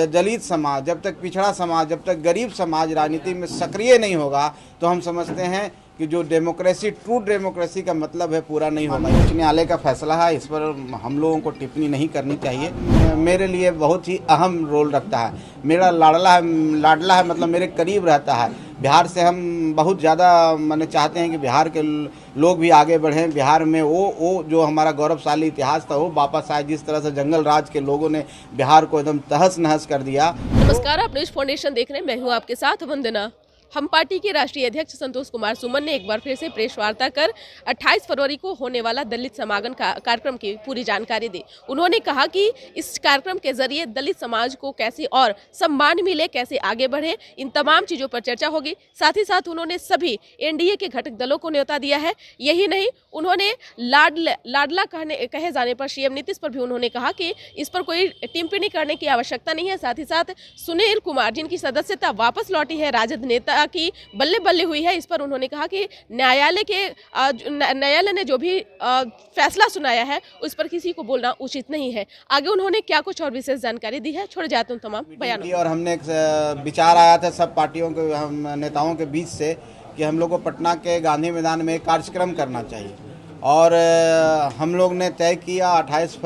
दलित समाज, जब तक पिछड़ा समाज, जब तक गरीब समाज राजनीति में सक्रिय नहीं होगा तो हम समझते हैं कि जो डेमोक्रेसी, ट्रू डेमोक्रेसी का मतलब है, पूरा नहीं होगा। उच्च न्यायालय का फैसला है, इस पर हम लोगों को टिप्पणी नहीं करनी चाहिए। मेरे लिए बहुत ही अहम रोल रखता है। मेरा लाडला है, मतलब मेरे करीब रहता है। बिहार से हम बहुत ज़्यादा मैंने चाहते हैं कि बिहार के लोग भी आगे बढ़ें। बिहार में वो जो हमारा गौरवशाली इतिहास था वो वापस आए। जिस तरह से जंगल राज के लोगों ने बिहार को एकदम तहस नहस कर दिया। नमस्कार, आप न्यूज फाउंडेशन देख रहे हैं। मैं हूं आपके साथ वंदना। हम पार्टी के राष्ट्रीय अध्यक्ष संतोष कुमार सुमन ने एक बार फिर से प्रेस वार्ता कर 28 फरवरी को होने वाला दलित समागम कार्यक्रम की पूरी जानकारी दी। उन्होंने कहा कि इस कार्यक्रम के जरिए दलित समाज को कैसे और सम्मान मिले, कैसे आगे बढ़े, इन तमाम चीजों पर चर्चा होगी। साथ ही साथ उन्होंने सभी एनडीए के घटक दलों को न्योता दिया है। यही नहीं, उन्होंने लाडला कहे जाने पर सीएम नीतीश पर भी उन्होंने कहा कि इस पर कोई टिप्पणी करने की आवश्यकता नहीं है। साथ ही साथ सुनील कुमार, जिनकी सदस्यता वापस लौटी है, राजद नेता की बल्ले बल्ले हुई है, इस पर उन्होंने कहा कि न्यायालय ने जो भी फैसला सुनाया है उस पर किसी को बोलना उचित नहीं है। आगे उन्होंने क्या कुछ और विशेष जानकारी दी है, छोड़ जाते हैं तमाम बयानों। और हमने एक विचार आया था सब पार्टियों के, हम नेताओं के बीच से, कि हम लोग को पटना के गांधी मैदान में एक कार्यक्रम करना चाहिए। और हम लोग ने तय किया 28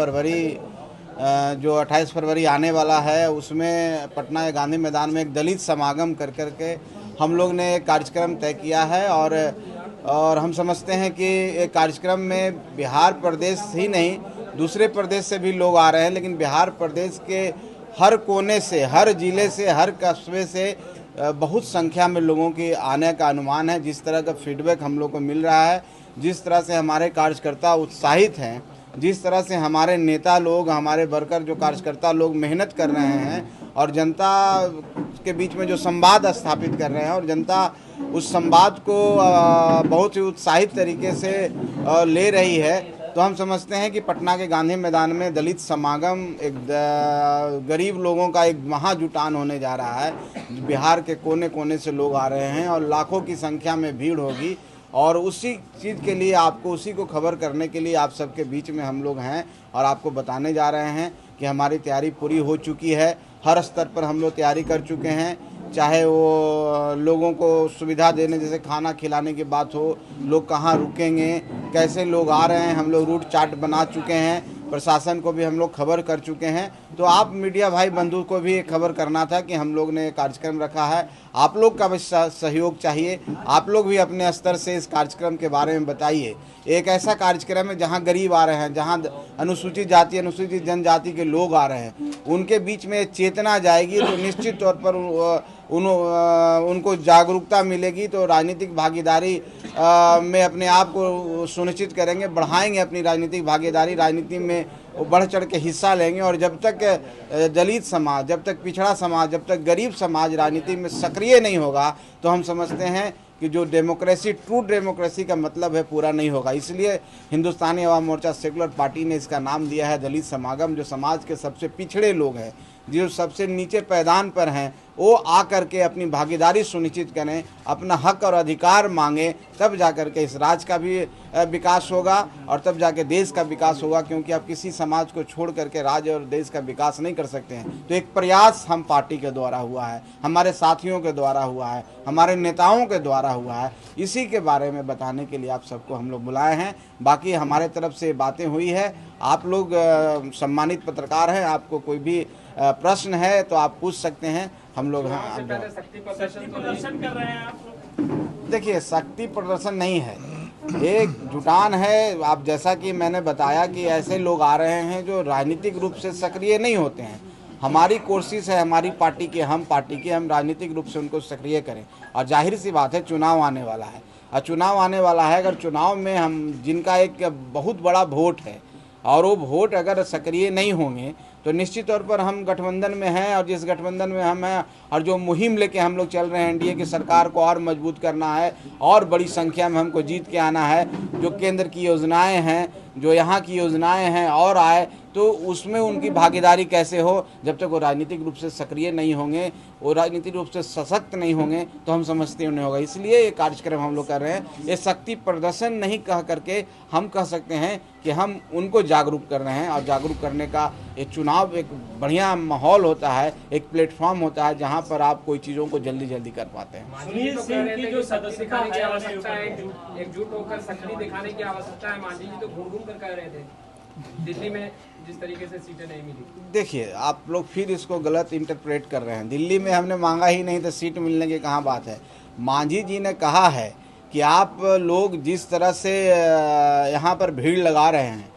फरवरी आने वाला है, उसमें पटना के गांधी मैदान में एक दलित समागम कर के हम लोग ने एक कार्यक्रम तय किया है। और हम समझते हैं कि एक कार्यक्रम में बिहार प्रदेश ही नहीं, दूसरे प्रदेश से भी लोग आ रहे हैं, लेकिन बिहार प्रदेश के हर कोने से, हर जिले से, हर कस्बे से बहुत संख्या में लोगों की आने का अनुमान है। जिस तरह का फीडबैक हम लोग को मिल रहा है, जिस तरह से हमारे कार्यकर्ता उत्साहित हैं, जिस तरह से हमारे नेता लोग, हमारे वर्कर, जो कार्यकर्ता लोग मेहनत कर रहे हैं और जनता के बीच में जो संवाद स्थापित कर रहे हैं, और जनता उस संवाद को बहुत ही उत्साहित तरीके से ले रही है, तो हम समझते हैं कि पटना के गांधी मैदान में दलित समागम, एक गरीब लोगों का एक महाजुटान होने जा रहा है। बिहार के कोने कोने से लोग आ रहे हैं और लाखों की संख्या में भीड़ होगी। और उसी चीज़ के लिए, आपको उसी को खबर करने के लिए आप सबके बीच में हम लोग हैं और आपको बताने जा रहे हैं कि हमारी तैयारी पूरी हो चुकी है। हर स्तर पर हम लोग तैयारी कर चुके हैं, चाहे वो लोगों को सुविधा देने, जैसे खाना खिलाने की बात हो, लोग कहाँ रुकेंगे, कैसे लोग आ रहे हैं, हम लोग रूट चार्ट बना चुके हैं। प्रशासन को भी हम लोग खबर कर चुके हैं। तो आप मीडिया भाई बंधु को भी खबर करना था कि हम लोग ने कार्यक्रम रखा है। आप लोग का भी सहयोग चाहिए। आप लोग भी अपने स्तर से इस कार्यक्रम के बारे में बताइए। एक ऐसा कार्यक्रम है जहां गरीब आ रहे हैं, जहां अनुसूचित जाति, अनुसूचित जनजाति के लोग आ रहे हैं, उनके बीच में चेतना जाएगी तो निश्चित तौर पर उनको जागरूकता मिलेगी, तो राजनीतिक भागीदारी में अपने आप को सुनिश्चित करेंगे, बढ़ाएंगे अपनी राजनीतिक भागीदारी, राजनीति में बढ़ चढ़ के हिस्सा लेंगे। और जब तक दलित समाज, जब तक पिछड़ा समाज, जब तक गरीब समाज राजनीति में सक्रिय नहीं होगा तो हम समझते हैं कि जो डेमोक्रेसी, ट्रू डेमोक्रेसी का मतलब है, पूरा नहीं होगा। इसलिए हिंदुस्तानी अवाम मोर्चा सेकुलर पार्टी ने इसका नाम दिया है दलित समागम। जो समाज के सबसे पिछड़े लोग हैं, जो सबसे नीचे पैदान पर हैं, वो आकर के अपनी भागीदारी सुनिश्चित करें, अपना हक और अधिकार मांगें, तब जाकर के इस राज्य का भी विकास होगा और तब जाके देश का विकास होगा। क्योंकि आप किसी समाज को छोड़ करके राज्य और देश का विकास नहीं कर सकते हैं। तो एक प्रयास हम पार्टी के द्वारा हुआ है, हमारे साथियों के द्वारा हुआ है, हमारे नेताओं के द्वारा हुआ है। इसी के बारे में बताने के लिए आप सबको हम लोग बुलाए हैं। बाकी हमारे तरफ से बातें हुई है। आप लोग सम्मानित पत्रकार हैं, आपको कोई भी प्रश्न है तो आप पूछ सकते हैं। हम लोग शक्ति प्रदर्शन कर रहे हैं आप लोग? देखिए, शक्ति प्रदर्शन नहीं है, एक जुटान है। आप जैसा कि मैंने बताया कि ऐसे लोग आ रहे हैं जो राजनीतिक रूप से सक्रिय नहीं होते हैं। हमारी कोशिश है, हमारी पार्टी के, हम राजनीतिक रूप से उनको सक्रिय करें। और जाहिर सी बात है, चुनाव आने वाला है, और चुनाव आने वाला है। अगर चुनाव में हम, जिनका एक बहुत बड़ा वोट है, और वो वोट अगर सक्रिय नहीं होंगे तो निश्चित तौर पर हम गठबंधन में हैं, और जिस गठबंधन में हम हैं और जो मुहिम लेके हम लोग चल रहे हैं, एनडीए की सरकार को और मजबूत करना है और बड़ी संख्या में हमको जीत के आना है। जो केंद्र की योजनाएं हैं, जो यहाँ की योजनाएं हैं और आए तो उसमें उनकी भागीदारी कैसे हो। जब तक वो राजनीतिक रूप से सक्रिय नहीं होंगे, वो राजनीतिक रूप से सशक्त नहीं होंगे तो हम समझते नहीं होगा। इसलिए ये कार्यक्रम हम लोग कर रहे हैं। ये शक्ति प्रदर्शन नहीं कह करके हम कह सकते हैं कि हम उनको जागरूक कर रहे हैं, और जागरूक करने का ये चुनाव एक बढ़िया माहौल होता है, एक प्लेटफॉर्म होता है जहाँ पर आप कोई चीज़ों को जल्दी जल्दी कर पाते हैं। सुनील सिंह की जो सदस्यता की है आवश्यकता है, एकजुट होकर शक्ति दिखाने की आवश्यकता है। मांझी जी तो घूम घूम कर कह रहे थे दिल्ली में जिस तरीके से सीटें नहीं मिली। देखिए, आप लोग फिर इसको गलत इंटरप्रेट कर रहे हैं। दिल्ली में हमने मांगा ही नहीं तो सीट मिलने की कहाँ बात है। मांझी जी ने कहा है कि आप लोग जिस तरह से यहाँ पर भीड़ लगा रहे हैं,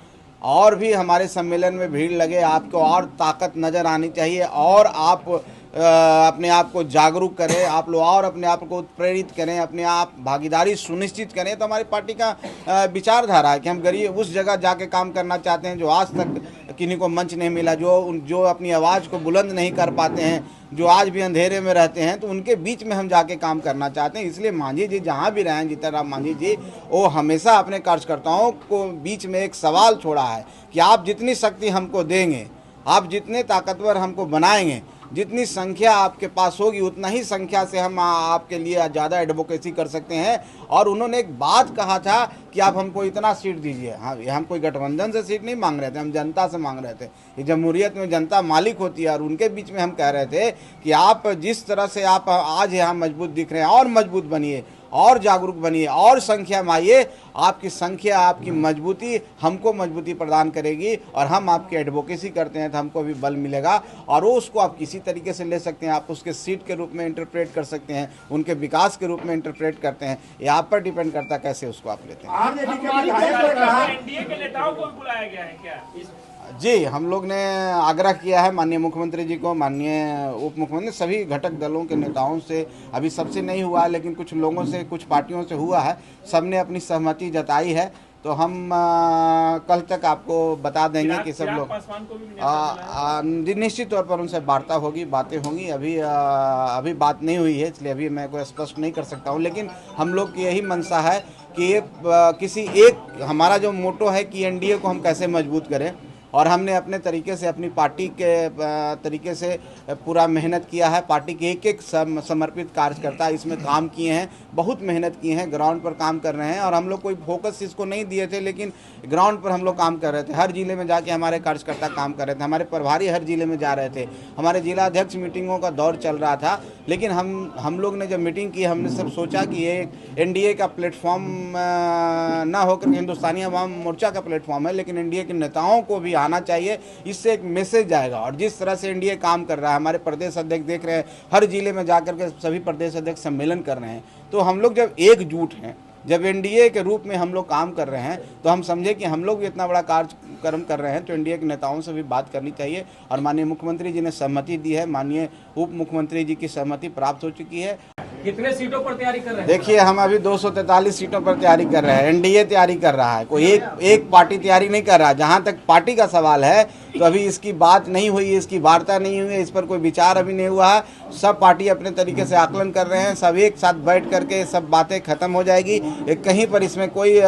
और भी हमारे सम्मेलन में भीड़ लगे, आपको और ताकत नज़र आनी चाहिए, और आप अपने आप को जागरूक करें, आप लोग और अपने आप को प्रेरित करें, अपने आप भागीदारी सुनिश्चित करें। तो हमारी पार्टी का विचारधारा है कि हम गरीब उस जगह जाके काम करना चाहते हैं जो आज तक किन्हीं को मंच नहीं मिला, जो अपनी आवाज़ को बुलंद नहीं कर पाते हैं, जो आज भी अंधेरे में रहते हैं, तो उनके बीच में हम जाके काम करना चाहते हैं। इसलिए मांझी जी जहाँ भी रहें, जीतन राम मांझी जी, वो हमेशा अपने कार्यकर्ताओं को बीच में एक सवाल छोड़ा है कि आप जितनी शक्ति हमको देंगे, आप जितने ताकतवर हमको बनाएंगे, जितनी संख्या आपके पास होगी उतना ही संख्या से हम आपके लिए ज़्यादा एडवोकेसी कर सकते हैं। और उन्होंने एक बात कहा था कि आप हमको इतना सीट दीजिए। हाँ, हम कोई गठबंधन से सीट नहीं मांग रहे थे, हम जनता से मांग रहे थे। ये जमहूरियत में जनता मालिक होती है, और उनके बीच में हम कह रहे थे कि आप जिस तरह से आप आज यहाँ मजबूत दिख रहे हैं, और मजबूत बनिए, और जागरूक बनिए, और संख्या में आइए। आपकी संख्या, आपकी मजबूती हमको मजबूती प्रदान करेगी, और हम आपकी एडवोकेसी करते हैं तो हमको भी बल मिलेगा। और वो उसको आप किसी तरीके से ले सकते हैं, आप उसके सीट के रूप में इंटरप्रेट कर सकते हैं, उनके विकास के रूप में इंटरप्रेट करते हैं। ये आप पर डिपेंड करता है कैसे उसको आप लेते हैं। एनडीए के नेताओं को भी बुलाया गया है क्या? जी, हम लोग ने आग्रह किया है माननीय मुख्यमंत्री जी को, माननीय उप मुख्यमंत्री, सभी घटक दलों के नेताओं से। अभी सबसे नहीं हुआ है, लेकिन कुछ लोगों से, कुछ पार्टियों से हुआ है। सबने अपनी सहमति जताई है। तो हम कल तक आपको बता देंगे कि सब लोग निश्चित तौर पर उनसे वार्ता होगी, बातें होंगी। अभी बात नहीं हुई है, इसलिए अभी मैं कोई स्पष्ट नहीं कर सकता हूँ। लेकिन हम लोग की यही मंशा है कि हमारा जो मोटो है कि एनडीए को हम कैसे मजबूत करें, और हमने अपने तरीके से, अपनी पार्टी के तरीके से पूरा मेहनत किया है। पार्टी के एक समर्पित कार्यकर्ता इसमें काम किए हैं, बहुत मेहनत की हैं, ग्राउंड पर काम कर रहे हैं। और हम लोग कोई फोकस इसको नहीं दिए थे, लेकिन ग्राउंड पर हम लोग काम कर रहे थे। हर जिले में जाके हमारे कार्यकर्ता काम कर रहे थे, हमारे प्रभारी हर जिले में जा रहे थे, हमारे जिला अध्यक्ष मीटिंगों का दौर चल रहा था। लेकिन हम लोग ने जब मीटिंग की, हमने सब सोचा कि ये एनडीए का प्लेटफॉर्म ना होकर हिंदुस्तानी अवाम मोर्चा का प्लेटफॉर्म है, लेकिन एनडीए के नेताओं को भी आना चाहिए। इससे एक मैसेज जाएगा। और जिस तरह से एनडीए काम कर रहा है, हमारे प्रदेश अध्यक्ष देख रहे हैं, हर जिले में जाकर के सभी प्रदेश अध्यक्ष सम्मेलन कर रहे हैं। तो हम लोग जब एकजुट हैं, जब एनडीए के रूप में हम लोग काम कर रहे हैं, तो हम समझे कि हम लोग भी इतना बड़ा कार्यक्रम कर रहे हैं, तो एनडीए के नेताओं से भी बात करनी चाहिए। और माननीय मुख्यमंत्री जी ने सहमति दी है, माननीय उप मुख्यमंत्री जी की सहमति प्राप्त हो चुकी है। कितने सीटों पर तैयारी कर रहे हैं? देखिए, हम अभी 243 सीटों पर तैयारी कर रहे हैं। एनडीए तैयारी कर रहा है, कोई एक पार्टी तैयारी नहीं कर रहा। जहां तक पार्टी का सवाल है, तो अभी इसकी बात नहीं हुई है, इसकी वार्ता नहीं हुई है, इस पर कोई विचार अभी नहीं हुआ है। सब पार्टी अपने तरीके से आकलन कर रहे हैं, सब एक साथ बैठ करके सब बातें खत्म हो जाएगी। कहीं पर इसमें कोई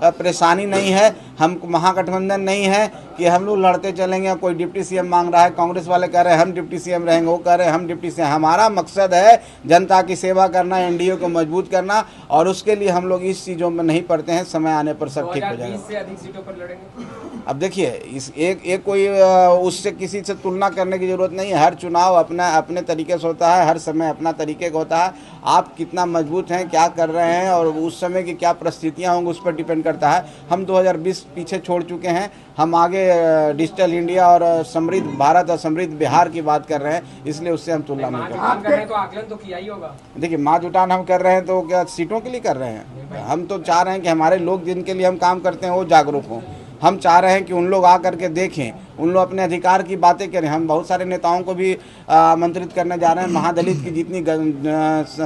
परेशानी नहीं है। हम महागठबंधन नहीं है कि हम लोग लड़ते चलेंगे। कोई डिप्टी सीएम मांग रहा है, कांग्रेस वाले कह रहे हैं हम डिप्टी सीएम रहेंगे, वो कह रहे हैं हम डिप्टी सीएम। हमारा मकसद है जनता की सेवा करना, एनडीए को मजबूत करना, और उसके लिए हम लोग इस चीज़ों में नहीं पड़ते हैं। समय आने पर सब ठीक हो जाएगा। 2020 से अधिक सीटों पर लड़ेंगे। अब देखिए, इस एक कोई उससे किसी से तुलना करने की ज़रूरत नहीं है। हर चुनाव अपने तरीके से होता है, हर समय अपना तरीके का होता है। आप कितना मजबूत हैं, क्या कर रहे हैं, और उस समय की क्या परिस्थितियां होंगी, उस पर डिपेंड करता है। हम 2020 पीछे छोड़ चुके हैं, हम आगे डिजिटल इंडिया और समृद्ध भारत और समृद्ध बिहार की बात कर रहे हैं, इसलिए उससे हम तुलना नहीं करते। तो आकलन तो किया ही होगा। देखिए, माँ जुटान हम कर रहे हैं तो क्या सीटों के लिए कर रहे हैं? हम तो चाह रहे हैं कि हमारे लोग जिनके लिए हम काम करते हैं वो जागरूक हों। हम चाह रहे हैं कि उन लोग आकर के देखें, उन लोग अपने अधिकार की बातें करें। हम बहुत सारे नेताओं को भी आमंत्रित करने जा रहे हैं। महादलित की जितनी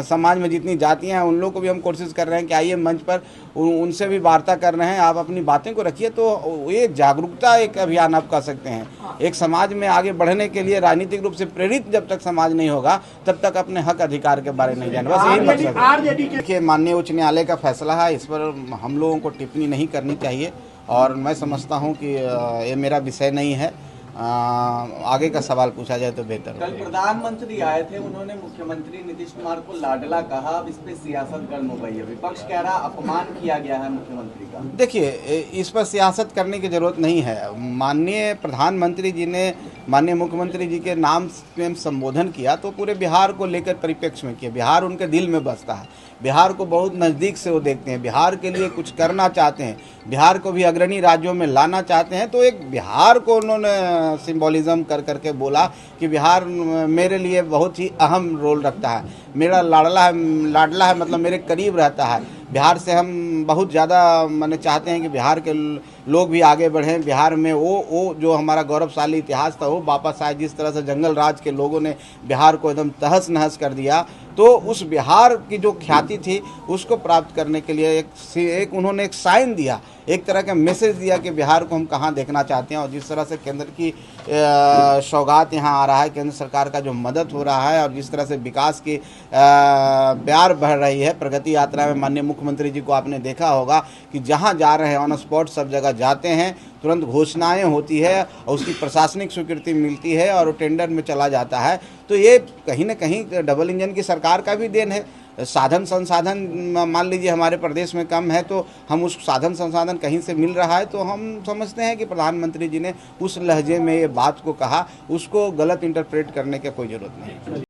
समाज में जितनी जातियां हैं, उन लोग को भी हम कोशिश कर रहे हैं कि आइए मंच पर, उनसे भी वार्ता कर रहे हैं। आप अपनी बातें को रखिए। तो ये जागरूकता एक अभियान आप कह सकते हैं। एक समाज में आगे बढ़ने के लिए राजनीतिक रूप से प्रेरित जब तक समाज नहीं होगा, तब तक अपने हक अधिकार के बारे में नहीं जाने। बस यही मकसद है। देखिए, माननीय उच्च न्यायालय का फैसला है, इस पर हम लोगों को टिप्पणी नहीं करनी चाहिए। और मैं समझता हूँ कि ये मेरा विषय नहीं है। आगे का सवाल पूछा जाए तो बेहतर कल होगा। प्रधानमंत्री आए थे, उन्होंने मुख्यमंत्री नीतीश कुमार को लाडला कहा। अब इस पे सियासत गर्म हो गई है। विपक्ष कह रहा अपमान किया गया है मुख्यमंत्री का। देखिए, इस पर सियासत करने की ज़रूरत नहीं है। माननीय प्रधानमंत्री जी ने माननीय मुख्यमंत्री जी के नाम में संबोधन किया तो पूरे बिहार को लेकर परिप्रेक्ष्य में किया। बिहार उनके दिल में बसता है, बिहार को बहुत नज़दीक से वो देखते हैं, बिहार के लिए कुछ करना चाहते हैं, बिहार को भी अग्रणी राज्यों में लाना चाहते हैं। तो एक बिहार को उन्होंने सिंबॉलिज्म कर करके बोला कि बिहार मेरे लिए बहुत ही अहम रोल रखता है, मेरा लाडला है, मतलब मेरे करीब रहता है। बिहार से हम बहुत ज़्यादा माने चाहते हैं कि बिहार के लोग भी आगे बढ़ें। बिहार में वो जो हमारा गौरवशाली इतिहास था वो वापस आए। जिस तरह से जंगल राज के लोगों ने बिहार को एकदम तहस नहस कर दिया, तो उस बिहार की जो ख्याति थी उसको प्राप्त करने के लिए एक उन्होंने एक साइन दिया, एक तरह का मैसेज दिया कि बिहार को हम कहाँ देखना चाहते हैं। और जिस तरह से केंद्र की सौगात यहाँ आ रहा है, केंद्र सरकार का जो मदद हो रहा है और जिस तरह से विकास की प्यार बढ़ रही है, प्रगति यात्रा में माननीय मुख्यमंत्री जी को आपने देखा होगा कि जहाँ जा रहे हैं ऑन स्पॉट सब जगह जाते हैं, तुरंत घोषणाएं होती है और उसकी प्रशासनिक स्वीकृति मिलती है और वो टेंडर में चला जाता है। तो ये कहीं ना कहीं डबल इंजन की सरकार का भी देन है। साधन संसाधन मान लीजिए हमारे प्रदेश में कम है, तो हम उस साधन संसाधन कहीं से मिल रहा है, तो हम समझते हैं कि प्रधानमंत्री जी ने उस लहजे में ये बात को कहा, उसको गलत इंटरप्रेट करने की कोई ज़रूरत नहीं।